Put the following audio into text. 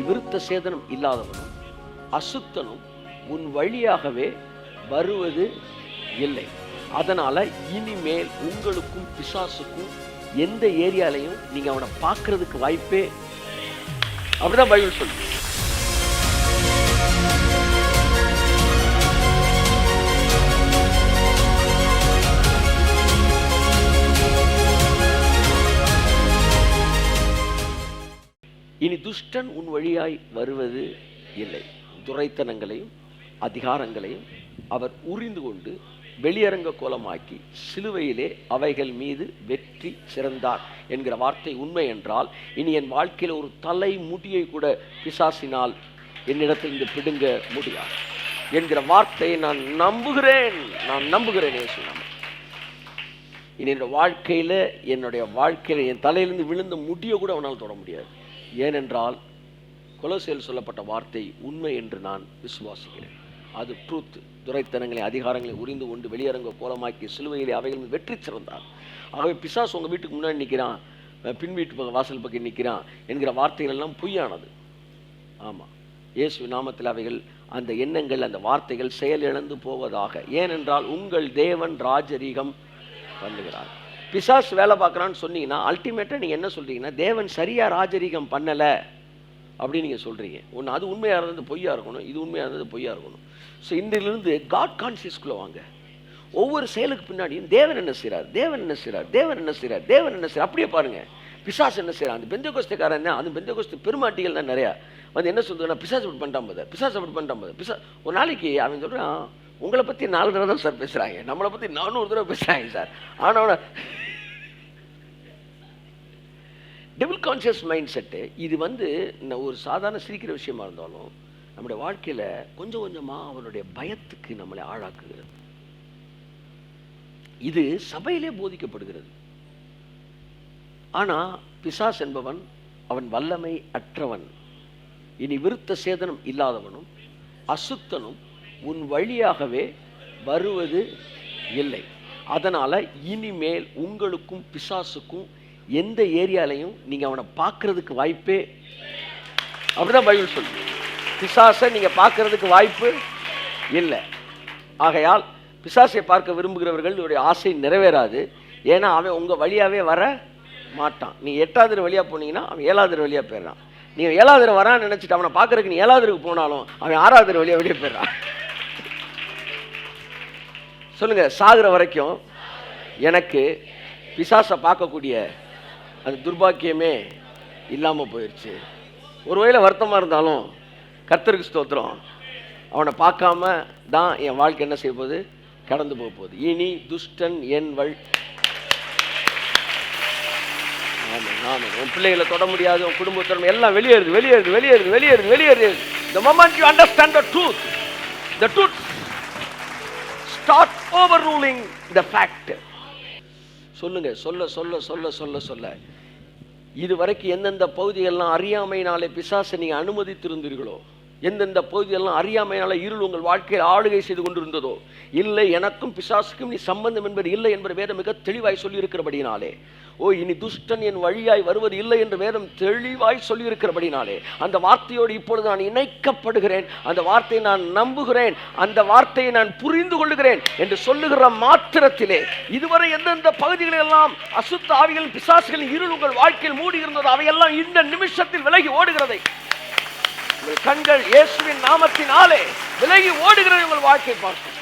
விருத்த சேதனம் இல்லாதவனும் அசுத்தனும் உன் வழியாகவே வருவது இல்லை. அதனால இனிமேல் உங்களுக்கும் பிசாசுக்கும் எந்த ஏரியாலையும் நீங்க அவனை பார்க்கறதுக்கு வாய்ப்பே. அப்படிதான் பைபிள் சொல்லு. இனி துஷ்டன் உன் வழியாய் வருவது இல்லை. துரைத்தனங்களையும் அதிகாரங்களையும் அவர் உரிந்து கொண்டு வெளியரங்க கோலமாக்கி சிலுவையிலே அவைகள் மீது வெற்றி சிறந்தார் என்கிற வார்த்தை உண்மை என்றால், இனி என் வாழ்க்கையில் ஒரு தலை முடியை கூட பிசாசினால் என்னிடத்திலிருந்து பிடுங்க முடியாது என்கிற வார்த்தையை நான் நம்புகிறேன். இயேசு நாமத்தில். இனி என்னுடைய வாழ்க்கையில் என் தலையிலிருந்து விழுந்த முடியை கூட அவனால் தொட முடியாது. ஏனென்றால் கொலோசியரில் சொல்லப்பட்ட வார்த்தை உண்மை என்று நான் விசுவாசிக்கிறேன். அது ட்ரூத். துரைத்தனங்களை அதிகாரங்களை உரிந்து கொண்டு வெளியரங்க கோலமாக்கி சிலுவையிலே அவைகள் வெற்றி சிறந்தார். ஆகவே பிசாசு உங்கள் வீட்டுக்கு முன்னாடி நிற்கிறான், பின் வீட்டு வாசல் பக்கம் நிற்கிறான் என்கிற வார்த்தைகள் எல்லாம் பொய்யானது. ஆமாம், இயேசு நாமத்தில் அவைகள், அந்த எண்ணங்கள், அந்த வார்த்தைகள் செயலிழந்து போவதாக. ஏனென்றால் உங்கள் தேவன் ராஜரீகம் பண்ணுகிறார். பிசாசு வேலை பார்க்குறான்னு சொன்னீங்கன்னா அல்டிமேட்டாக நீங்கள் என்ன சொல்கிறீங்கன்னா, தேவன் சரியாக ராஜரீகம் பண்ணலை அப்படின்னு நீங்கள் சொல்கிறீங்க. ஒன்று அது உண்மையாக இருந்தது பொய்யா இருக்கணும், இது உண்மையாக இருந்தது பொய்யா இருக்கணும். ஸோ இன்றிலிருந்து காட் கான்சியஸ்குள்ளே வாங்க. ஒவ்வொரு செயலுக்கு பின்னாடியும் தேவன் என்ன செய்கிறார், அப்படியே பாருங்கள். பிசாசு என்ன செய்கிறான், அந்த பெந்தேகோஸ்தேக்காரன் தான், அந்த பெந்தேகோஸ்து பெருமாட்டிகள் தான் நிறையா வந்து என்ன சொல்லுதுன்னா, பிசாசு அப்படி பண்ணிட்டான் போது. ஒரு நாளைக்கு அவன் சொல்கிறான், உங்களை பற்றி 4 தடவை தான் சார் பேசுகிறாங்க, நம்மளை பற்றி 400 தடவை பேசுகிறாங்க சார். ஆனால் டெவில் கான்சியஸ் மைண்ட் செட்டு இது வந்து ஒரு சாதாரண சிரிக்கிற விஷயமா இருந்தாலும் நம்முடைய வாழ்க்கையில் கொஞ்சம் கொஞ்சமாக அவனுடைய பயத்துக்கு நம்மளை ஆளாக்குகிறது. இது சபையிலே போதிக்கப்படுகிறது. ஆனால் பிசாஸ் என்பவன் அவன் வல்லமை அற்றவன், இனி விருத்த சேதனம் இல்லாதவனும் அசுத்தனும் உன் வழியாகவே வருவது இல்லை. அதனால இனிமேல் உங்களுக்கும் பிசாசுக்கும் எந்த ஏரியாலையும் நீங்க அவனை பார்க்கறதுக்கு வாய்ப்பே. அப்படிதான் பைபிள் சொல்லு. பிசாசை நீங்க பார்க்கறதுக்கு வாய்ப்பு இல்லை. ஆகையால் பிசாசை பார்க்க விரும்புகிறவர்களுடைய ஆசை நிறைவேறாது. ஏன்னா அவன் உங்க வழியாவே வர மாட்டான். நீ 8வது வழியா போனீங்கன்னா அவன் 7வது வழியா போயிடறான். நீ 7வது வரான்னு நினைச்சிட்டு அவனை பார்க்கறதுக்கு நீ 7வது போனாலும் அவன் 6வது வழியா வெளியே போயிடறான். சொல்லுங்க, சாகிற வரைக்கும் எனக்கு பிசாசை பார்க்கக்கூடிய அந்த துர்பாக்கியமே இல்லாமல் போயிடுச்சு. ஒரு வகையில் வருத்தமாக இருந்தாலும் கர்த்தருக்கு ஸ்தோத்திரம், அவனை பார்க்காம தான் என் வாழ்க்கை என்ன செய்ய போகுது, கடந்து போக போகுது. இனி துஷ்டன் என் உன் பிள்ளைகளை தொட முடியாது, உன் குடும்பத்தோட எல்லாம் வெளியேறுது. The moment you understand the truth start overruling the fact. சொல்லுங்க, சொல்ல இதுவரைக்கும் எந்தெந்த பகுதிகளெல்லாம் அறியாமையினாலே பிசாசை நீங்க அனுமதித்திருந்தீர்களோ, எந்தெந்த பகுதியெல்லாம் அறியாமையினால இருள் உங்கள் வாழ்க்கையில் ஆளுகை செய்து கொண்டிருந்ததோ, இல்லை எனக்கும் பிசாசுக்கும் நீ சம்பந்தம் என்பது இல்லை என்பது வேதம் மிக தெளிவாய் சொல்லி இருக்கிறபடினாலே, இனி துஷ்டன் என் வழியாய் வருவது இல்லை என்று வேதம் தெளிவாய் சொல்லி இருக்கிறபடினாலே அந்த வார்த்தையோடு இப்பொழுது நான் இணைக்கப்படுகிறேன். அந்த வார்த்தையை நான் நம்புகிறேன், அந்த வார்த்தையை நான் புரிந்து கொள்ளுகிறேன் என்று சொல்லுகிற மாத்திரத்திலே இதுவரை எந்தெந்த பகுதிகளெல்லாம் அசுத்த ஆவிகள் பிசாசுகளின் இருள் உங்கள் வாழ்க்கையில் மூடி இருந்ததோ அவையெல்லாம் இந்த நிமிஷத்தில் விலகி ஓடுகிறதை உங்கள் கண்கள் இயேசுவின் நாமத்தினாலே விலகி ஓடுகிறது. உங்கள் வாழ்க்கை பார்க்கும்.